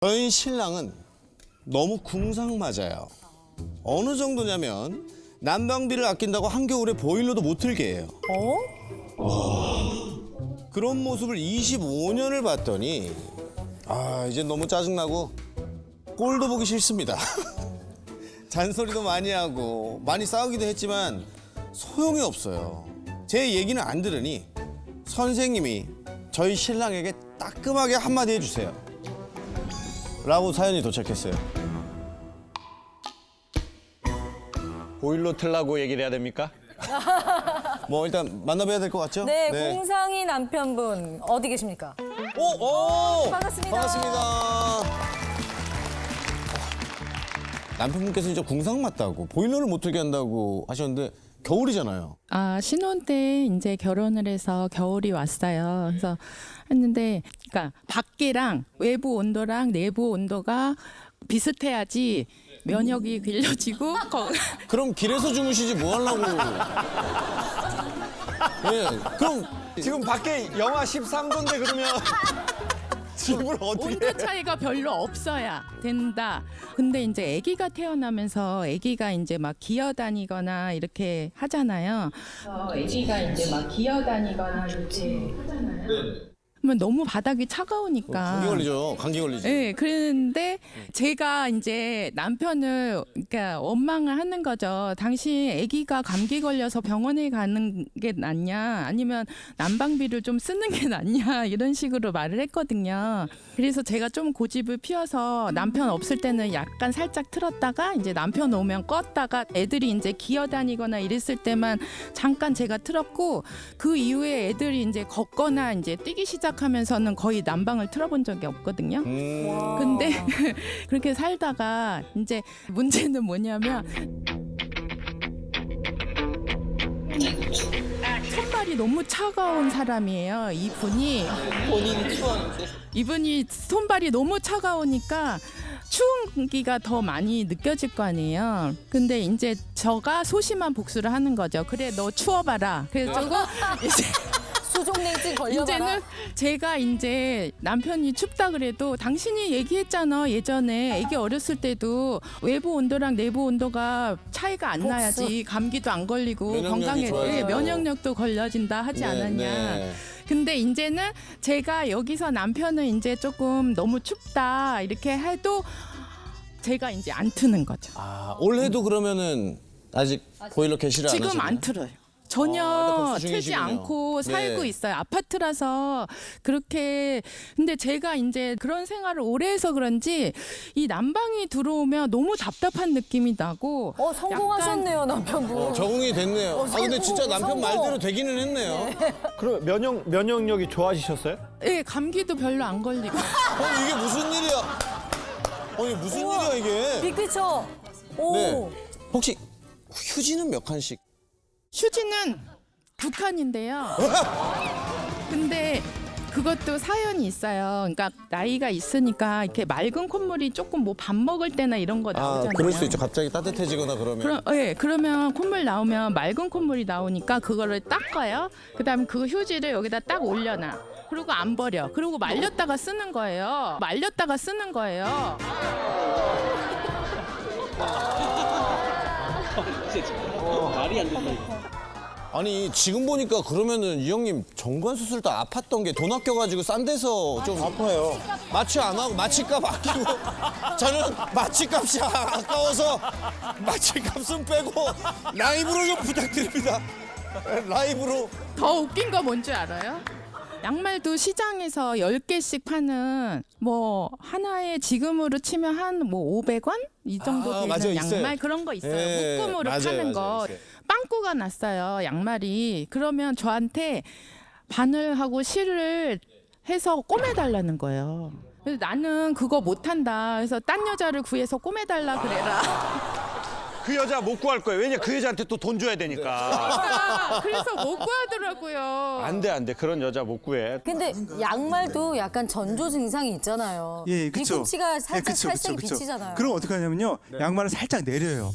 저희 신랑은 너무 궁상맞아요. 어느 정도냐면 난방비를 아낀다고 한겨울에 보일러도 못 틀게 해요. 그런 모습을 25년을 봤더니 이제 너무 짜증나고 꼴도 보기 싫습니다. 잔소리도 많이 하고 많이 싸우기도 했지만 소용이 없어요. 제 얘기는 안 들으니 선생님이 저희 신랑에게 따끔하게 한마디 해주세요. 라고 사연이 도착했어요. 보일러 틀라고 얘기를 해야 됩니까? 뭐 일단 만나봐야 될 것 같죠? 네, 공상이 남편분 어디 계십니까? 오! 반갑습니다. 반갑습니다. 남편분께서 이제 궁상 맞다고 보일러를 못 틀게 한다고 하셨는데 겨울이잖아요. 신혼 때 이제 결혼을 해서 겨울이 왔어요. 그래서 했는데, 그러니까 밖이랑 외부 온도랑 내부 온도가 비슷해야지 면역이 길러지고 그럼 길에서 주무시지 뭐 하려고. 예, 그럼 지금 밖에 영하 13도인데 그러면 집을 어떻게 온도 차이가 별로 없어야 된다. 근데 이제 아기가 태어나면서 아기가 이제 막 기어다니거나 이렇게 하잖아요. 아기가 이제 막 기어다니거나 이렇게 하잖아요. 그러면 너무 바닥이 차가우니까. 감기 걸리죠. 감기 걸리지. 네, 그런데 제가 이제 남편을 그러니까 원망을 하는 거죠. 당신 아기가 감기 걸려서 병원에 가는 게 낫냐, 아니면 난방비를 좀 쓰는 게 낫냐 이런 식으로 말을 했거든요. 그래서 제가 좀 고집을 피워서 남편 없을 때는 약간 살짝 틀었다가 이제 남편 오면 껐다가 애들이 이제 기어다니거나 이랬을 때만 잠깐 제가 틀었고 그 이후에 애들이 이제 걷거나 이제 뛰기 시작하면서는 거의 난방을 틀어본 적이 없거든요. 근데 그렇게 살다가 이제 문제는 뭐냐면 손발이 너무 차가운 사람이에요. 이분이 본인이 추웠는데 이분이 손발이 너무 차가우니까 추운기가 더 많이 느껴질 거 아니에요. 근데 이제 저가 소심한 복수를 하는 거죠. 그래 너 추워봐라. 그래서 이제 수족냉증 걸려봐라. 이제는 제가 이제 남편이 춥다 그래도 당신이 얘기했잖아. 예전에 아기 어렸을 때도 외부 온도랑 내부 온도가 차이가 안 나야지 감기도 안 걸리고 면역력이 건강에 좋아져요. 면역력도 걸려진다 하지 않았냐. 네. 근데 이제는 제가 여기서 남편은 이제 조금 너무 춥다 이렇게 해도 제가 이제 안 트는 거죠. 올해도 그러면은 아직 보일러 개시를 안 하시나요? 지금 안 틀어요. 전혀 벌써 틀지 중이시군요. 않고 살고 네. 있어요. 아파트라서 그렇게. 근데 제가 이제 그런 생활을 오래 해서 그런지 이 난방이 들어오면 너무 답답한 느낌이 나고. 성공하셨네요, 남편분. 적응이 됐네요. 근데 진짜 남편 성공. 말대로 되기는 했네요. 그럼 면역력이 좋아지셨어요? 예, 감기도 별로 안 걸리고. 이게 무슨 일이야? 이게 무슨 우와. 일이야 이게? 빅피처. 오. 네. 혹시 휴지는 몇 칸씩? 휴지는 2칸인데요. 근데 그것도 사연이 있어요. 그러니까 나이가 있으니까 이렇게 맑은 콧물이 조금 뭐 밥 먹을 때나 이런 거 나오잖아요. 그럴 수 있죠. 갑자기 따뜻해지거나 그러면. 그러면 콧물 나오면 맑은 콧물이 나오니까 그거를 닦아요. 그다음에 그 휴지를 여기다 딱 올려놔. 그리고 안 버려. 그리고 말렸다가 쓰는 거예요. 말렸다가 쓰는 거예요. 아니 지금 보니까 그러면은 이 형님 정관 수술 때 아팠던 게 돈 아껴가지고 싼 데서 좀 아파요. 마취 안 하고 마취값 아끼고 저는 마취값이 아까워서 마취값은 빼고 라이브로 좀 부탁드립니다. 라이브로. 더 웃긴 거 뭔지 알아요? 양말도 시장에서 10개씩 파는 뭐 하나에 지금으로 치면 한 뭐 500원? 이 정도 되는 맞아요. 있어요. 양말 그런 거 있어요. 예, 묶음으로 맞아요, 파는 맞아요. 거. 있어요. 빵꾸가 났어요. 양말이. 그러면 저한테 바늘하고 실을 해서 꼬매달라는 거예요. 그래서 나는 그거 못한다. 그래서 딴 여자를 구해서 꼬매달라 그래라. 그 여자 못 구할 거예요. 왜냐 그 여자한테 또 돈 줘야 되니까. 그래서 못 구하더라고요. 안 돼. 그런 여자 못 구해. 근데 양말도 약간 전조 증상이 있잖아요. 예, 그쵸. 뒤꿈치가 살짝 그쵸, 살색이 그쵸. 비치잖아요. 그럼 어떻게 하냐면요. 양말을 살짝 내려요.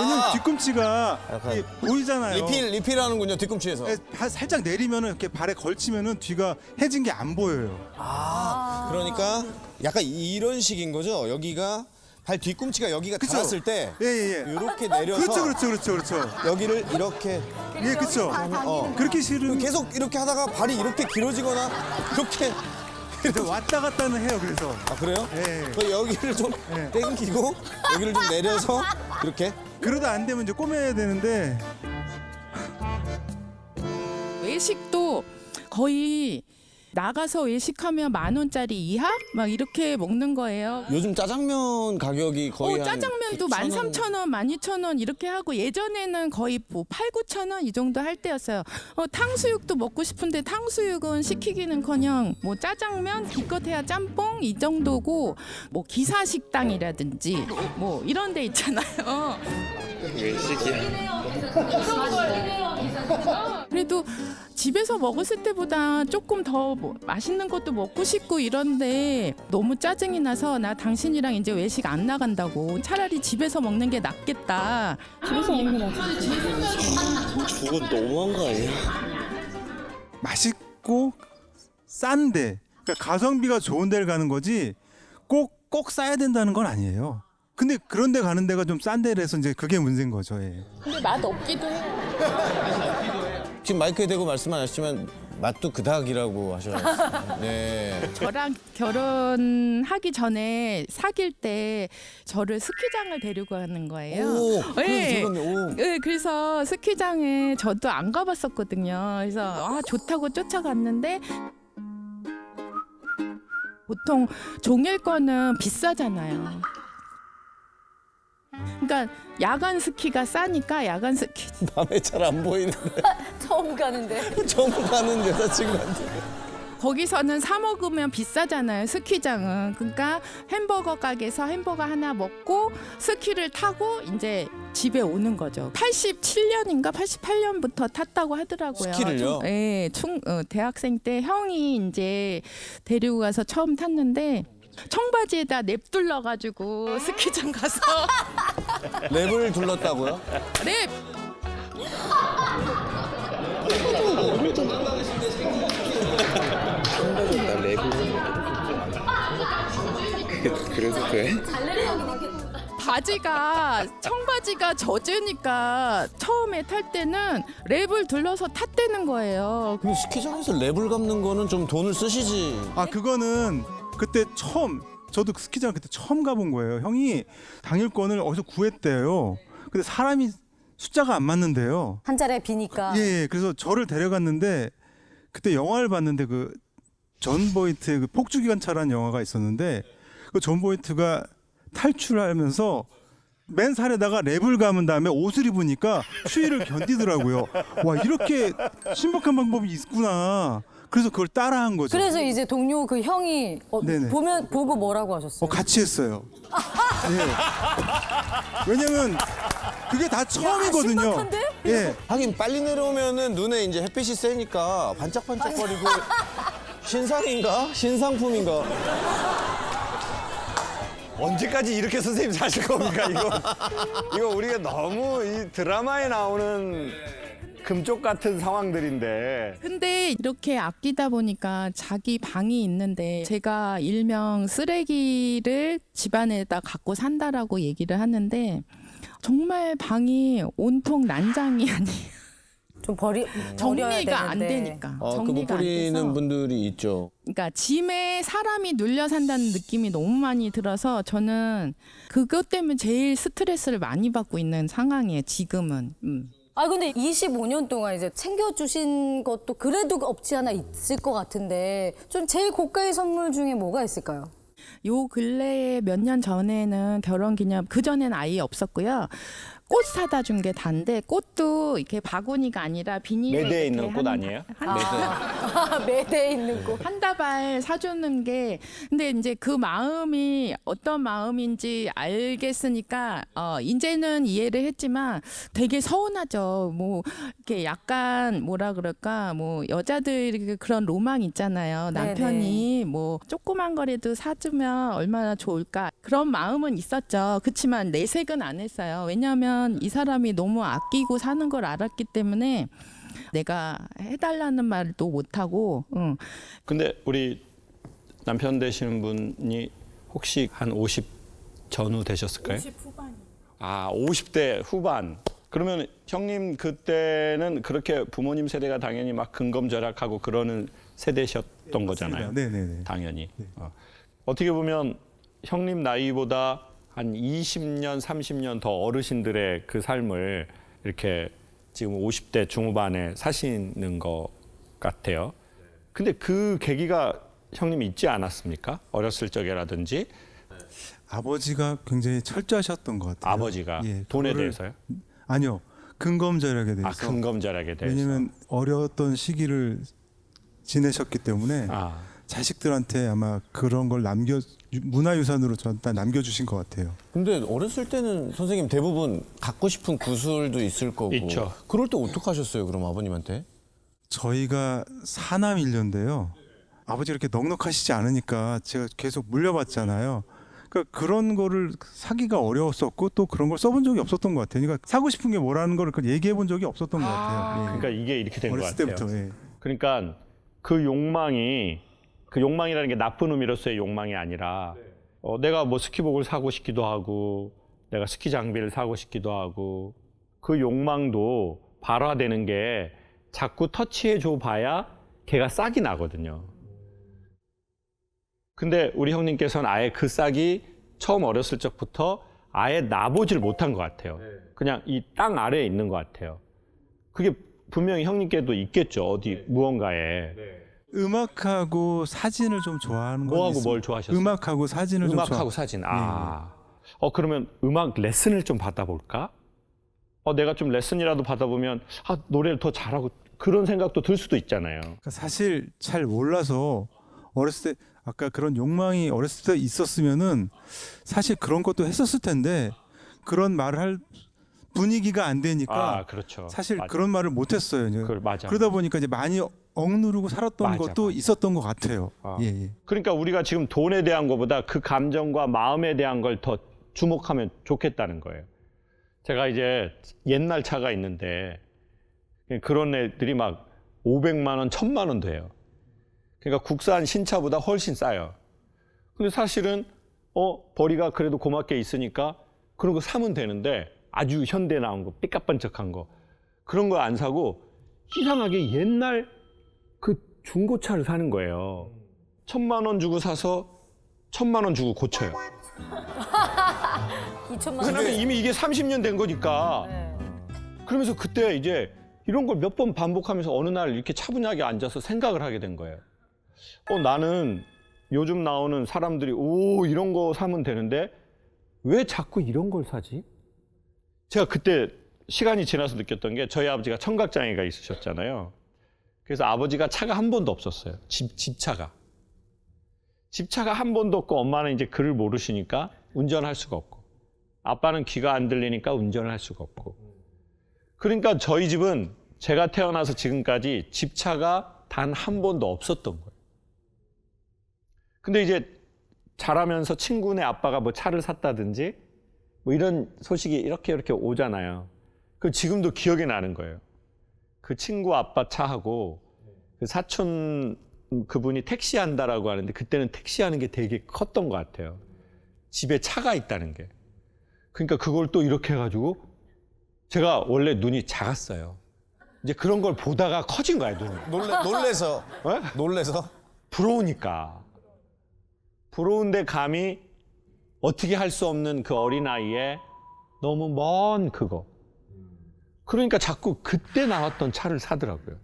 왜냐면 뒤꿈치가 약간 보이잖아요. 리필하는군요 뒤꿈치에서. 예, 살짝 내리면은 이렇게 발에 걸치면은 뒤가 해진 게 안 보여요. 그러니까 약간 이런 식인 거죠? 여기가 발 뒤꿈치가 여기가 닿았을 때 예예예. 이렇게 내려서 그렇죠. 여기를 이렇게 예, 그렇죠. 그렇게 싫은 계속 이렇게 하다가 발이 이렇게 길어지거나 이렇게 왔다 갔다는 해요. 그래서 아 그래요? 예. 그럼 여기를 좀 예. 당기고 여기를 좀 내려서 이렇게 그러다 안 되면 이제 꼬매야 되는데 외식도 거의 나가서 외식하면 10,000원짜리 이하 막 이렇게 먹는 거예요. 요즘 짜장면 가격이 거의 한 짜장면도 9,000원. 13,000원, 12,000원 이렇게 하고 예전에는 거의 뭐 8,000-9,000원 이 정도 할 때였어요. 탕수육도 먹고 싶은데 탕수육은 시키기는커녕 뭐 짜장면, 기껏해야 짬뽕 이 정도고 뭐 기사식당이라든지 뭐 이런 데 있잖아요. 그래도 집에서 먹었을 때보다 조금 더 뭐 맛있는 것도 먹고 싶고 이런데 너무 짜증이 나서 나 당신이랑 이제 외식 안 나간다고 차라리 집에서 먹는 게 낫겠다. 그건 너무한 거 아니에요? 맛있고 싼데 그러니까 가성비가 좋은 데를 가는 거지 꼭 싸야 된다는 건 아니에요. 근데 그런 데 가는 데가 좀 싼 데라서 이제 그게 문제인 거죠. 예. 근데 맛 없기도 해. 지금 마이크에 대고 말씀 안 하셨지만 맛도 그닥이라고 하셔가지고 네. 저랑 결혼하기 전에 사귈 때 저를 스키장을 데리고 가는 거예요. 오, 네. 그래서 들었네. 오. 네, 그래서 스키장에 저도 안 가봤었거든요. 그래서 좋다고 쫓아갔는데 보통 종일권은 비싸잖아요. 그러니까 야간 스키가 싸니까 야간 스키. 밤에 잘 안 보이는데 처음 가는데. 처음 가는 여자친구한테 거기서는 사 먹으면 비싸잖아요. 스키장은. 그러니까 햄버거 가게에서 햄버거 하나 먹고 스키를 타고 이제 집에 오는 거죠. 87년인가 88년부터 탔다고 하더라고요. 스키를요? 네, 대학생 때 형이 이제 데리고 가서 처음 탔는데 청바지에다 냅둘러 가지고 스키장 가서 랩을 둘렀다고요? 랩 그래서 돼? 바지가 청바지가 젖으니까 처음에 탈 때는 랩을 둘러서 탔다는 거예요. 근데 스키장에서 랩을 감는 거는 좀 돈을 쓰시지. 아 그거는 그때 처음 저도 스키장 그때 처음 가본 거예요. 형이 당일권을 어디서 구했대요. 근데 사람이 숫자가 안 맞는데요. 한 자리에 비니까. 예, 그래서 저를 데려갔는데 그때 영화를 봤는데 그 존 보이트의 그 폭주기관차라는 영화가 있었는데 그 존 보이트가 탈출하면서 맨 살에다가 랩을 감은 다음에 옷을 입으니까 추위를 견디더라고요. 와 이렇게 신박한 방법이 있구나. 그래서 그걸 따라한 거죠. 그래서 이제 동료 그 형이 네네. 보고 뭐라고 하셨어요? 같이 했어요. 예. 왜냐면 그게 다 처음이거든요. 신박한데? 예. 하긴 빨리 내려오면은 눈에 이제 햇빛이 세니까 반짝반짝거리고 신상인가? 신상품인가? 언제까지 이렇게 선생님 사실 겁니까 이거 우리가 너무 이 드라마에 나오는 금쪽 같은 상황들인데. 근데 이렇게 아끼다 보니까 자기 방이 있는데 제가 일명 쓰레기를 집안에다 갖고 산다라고 얘기를 하는데 정말 방이 온통 난장이 아니에요. 좀 버려야 정리가 안 되는데. 되니까. 그 못 정리가 안 버리는 돼서. 분들이 있죠. 그러니까 짐에 사람이 눌려 산다는 느낌이 너무 많이 들어서 저는 그것 때문에 제일 스트레스를 많이 받고 있는 상황이에요. 지금은. 아 근데 25년 동안 이제 챙겨주신 것도 그래도 없지 않아 있을 것 같은데 좀 제일 고가의 선물 중에 뭐가 있을까요? 요 근래에 몇 년 전에는 결혼기념 그 전엔 아예 없었고요. 꽃 사다 준 게 단데 꽃도 이렇게 바구니가 아니라 비닐에 매대에 이렇게 있는 꽃 아니에요? 매대에 있는 거. 한 다발 사주는 게 근데 이제 그 마음이 어떤 마음인지 알겠으니까 이제는 이해를 했지만 되게 서운하죠. 뭐 이렇게 약간 뭐라 그럴까 뭐 여자들 그런 로망 있잖아요. 남편이 뭐 조그만 거라도 사주면 얼마나 좋을까 그런 마음은 있었죠. 그렇지만 내색은 안 했어요. 왜냐하면 이 사람이 너무 아끼고 사는 걸 알았기 때문에 내가 해달라는 말도 못하고 근데 우리 남편 되시는 분이 혹시 한 50 전후 되셨을까요? 50 후반이. 아, 50대 후반. 그러면 형님 그때는 그렇게 부모님 세대가 당연히 막 근검절약하고 그러는 세대셨던 거잖아요. 네네네. 당연히. 어떻게 보면 형님 나이보다 한 20년, 30년 더 어르신들의 그 삶을 이렇게 지금 50대 중후반에 사시는 것 같아요. 근데 그 계기가 형님이 있지 않았습니까? 어렸을 적이라든지. 아버지가 굉장히 철저하셨던 것 같아요. 아버지가 예, 돈에 그거를- 대해서요? 아니요. 근검절약에 대해서. 아, 근검절약에 대해서. 왜냐면 어려웠던 시기를 지내셨기 때문에 아, 자식들한테 아마 그런 걸 문화유산으로 전다 남겨주신 것 같아요. 근데 어렸을 때는 선생님 대부분 갖고 싶은 구슬도 있을 거고. 있죠. 그럴 때 어떡하셨어요, 그럼 아버님한테? 저희가 사남 일녀인데요. 아버지가 이렇게 넉넉하시지 않으니까 제가 계속 물려봤잖아요. 그러니까 그런 거를 사기가 어려웠었고 또 그런 걸 써본 적이 없었던 것 같아요. 그러니까 사고 싶은 게 뭐라는 걸 얘기해 본 적이 없었던 것 같아요. 예. 그러니까 이게 이렇게 된 것 어렸을 같아요. 때부터. 예. 그러니까 그 욕망이라는 게 나쁜 의미로서의 욕망이 아니라 내가 뭐 스키복을 사고 싶기도 하고 내가 스키 장비를 사고 싶기도 하고 그 욕망도 발화되는 게 자꾸 터치해 줘 봐야 걔가 싹이 나거든요. 근데 우리 형님께서는 아예 그 싹이 처음 어렸을 적부터 아예 나보질 못한 것 같아요. 그냥 이 땅 아래에 있는 것 같아요. 그게 분명히 형님께도 있겠죠. 어디 무언가에. 음악하고 사진을 좀 좋아하는 건 뭐하고 있습니다. 뭘 좋아하셨어요? 음악하고 사진을 좀 음악하고 좋아. 사진. 그러면 음악 레슨을 좀 받아볼까? 내가 좀 레슨이라도 받아보면 노래를 더 잘하고 그런 생각도 들 수도 있잖아요. 그러니까 사실 잘 몰라서 어렸을 때 아까 그런 욕망이 어렸을 때 있었으면은 사실 그런 것도 했었을 텐데 그런 말을 할 분위기가 안 되니까 그렇죠. 사실 맞아. 그런 말을 못 했어요. 이제. 맞아. 그러다 보니까 이제 많이 억누르고 살았던 맞아, 것도 맞아. 있었던 것 같아요. 예, 예. 그러니까 우리가 지금 돈에 대한 것보다 그 감정과 마음에 대한 걸 더 주목하면 좋겠다는 거예요. 제가 이제 옛날 차가 있는데 그런 애들이 막 500만 원, 1000만 원 돼요. 그러니까 국산 신차보다 훨씬 싸요. 근데 사실은 벌이가 그래도 고맙게 있으니까 그런 거 사면 되는데 아주 현대 나온 거, 삐까뻔쩍한 거 그런 거 안 사고 이상하게 옛날 그 중고차를 사는 거예요. 1000만 원 주고 사서 1000만 원 주고 고쳐요. 2천만 원. 왜냐면 이미 이게 30년 된 거니까. 네. 그러면서 그때 이제 이런 걸 몇 번 반복하면서 어느 날 이렇게 차분하게 앉아서 생각을 하게 된 거예요. 나는 요즘 나오는 사람들이 이런 거 사면 되는데 왜 자꾸 이런 걸 사지? 제가 그때 시간이 지나서 느꼈던 게 저희 아버지가 청각장애가 있으셨잖아요. 그래서 아버지가 차가 한 번도 없었어요. 집차가. 집차가 한 번도 없고 엄마는 이제 글을 모르시니까 운전할 수가 없고 아빠는 귀가 안 들리니까 운전을 할 수가 없고 그러니까 저희 집은 제가 태어나서 지금까지 집차가 단 한 번도 없었던 거예요. 근데 이제 자라면서 친구네 아빠가 뭐 차를 샀다든지 뭐 이런 소식이 이렇게 오잖아요. 그 지금도 기억이 나는 거예요. 그 친구 아빠 차하고 그 사촌 그분이 택시 한다라고 하는데 그때는 택시 하는 게 되게 컸던 것 같아요. 집에 차가 있다는 게. 그러니까 그걸 또 이렇게 해가지고 제가 원래 눈이 작았어요. 이제 그런 걸 보다가 커진 거야, 눈이. 놀래서. 왜? 놀래서? 부러우니까. 부러운데 감히 어떻게 할 수 없는 그 어린아이에 너무 먼 그거. 그러니까 자꾸 그때 나왔던 차를 사더라고요.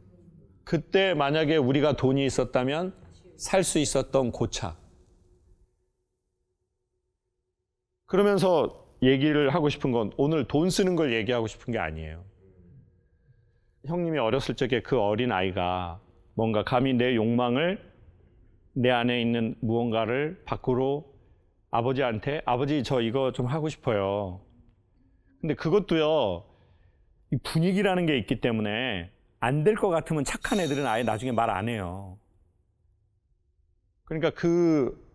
그때 만약에 우리가 돈이 있었다면 살 수 있었던 그 차. 그러면서 얘기를 하고 싶은 건 오늘 돈 쓰는 걸 얘기하고 싶은 게 아니에요. 형님이 어렸을 적에 그 어린아이가 뭔가 감히 내 욕망을 내 안에 있는 무언가를 밖으로 아버지한테 아버지 저 이거 좀 하고 싶어요. 근데 그것도요. 이 분위기라는 게 있기 때문에 안 될 것 같으면 착한 애들은 아예 나중에 말 안 해요. 그러니까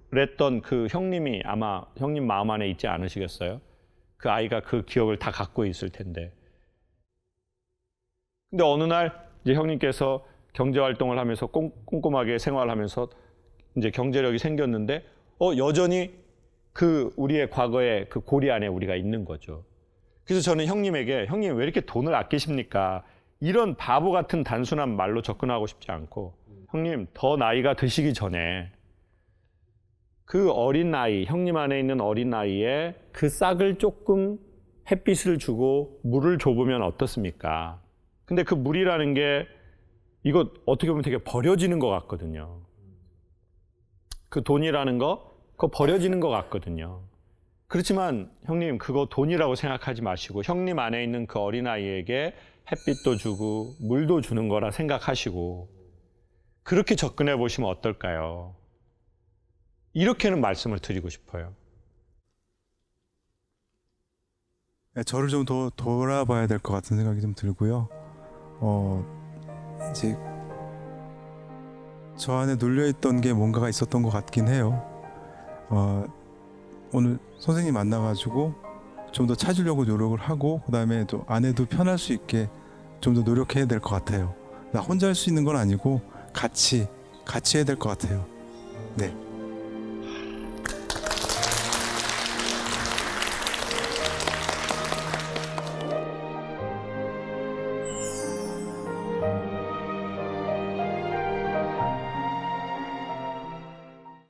그랬던 그 형님이 아마 형님 마음 안에 있지 않으시겠어요? 그 아이가 그 기억을 다 갖고 있을 텐데. 근데 어느 날 이제 형님께서 경제 활동을 하면서 꼼꼼하게 생활하면서 이제 경제력이 생겼는데 여전히 그 우리의 과거의 그 고리 안에 우리가 있는 거죠. 그래서 저는 형님에게 형님 왜 이렇게 돈을 아끼십니까? 이런 바보 같은 단순한 말로 접근하고 싶지 않고 형님 더 나이가 드시기 전에 그 어린 나이, 형님 안에 있는 어린 나이에 그 싹을 조금 햇빛을 주고 물을 줘보면 어떻습니까? 근데 그 물이라는 게 이거 어떻게 보면 되게 버려지는 것 같거든요. 그 돈이라는 거 그거 버려지는 것 같거든요. 그렇지만 형님 그거 돈이라고 생각하지 마시고 형님 안에 있는 그 어린아이에게 햇빛도 주고 물도 주는 거라 생각하시고 그렇게 접근해 보시면 어떨까요? 이렇게는 말씀을 드리고 싶어요. 저를 좀 더 돌아봐야 될 것 같은 생각이 좀 들고요. 이제 저 안에 눌려있던 게 뭔가가 있었던 것 같긴 해요. 오늘 선생님 만나가지고 좀 더 찾으려고 노력을 하고 그다음에 또 아내도 편할 수 있게 좀 더 노력해야 될 것 같아요. 나 혼자 할 수 있는 건 아니고 같이 해야 될 것 같아요. 네.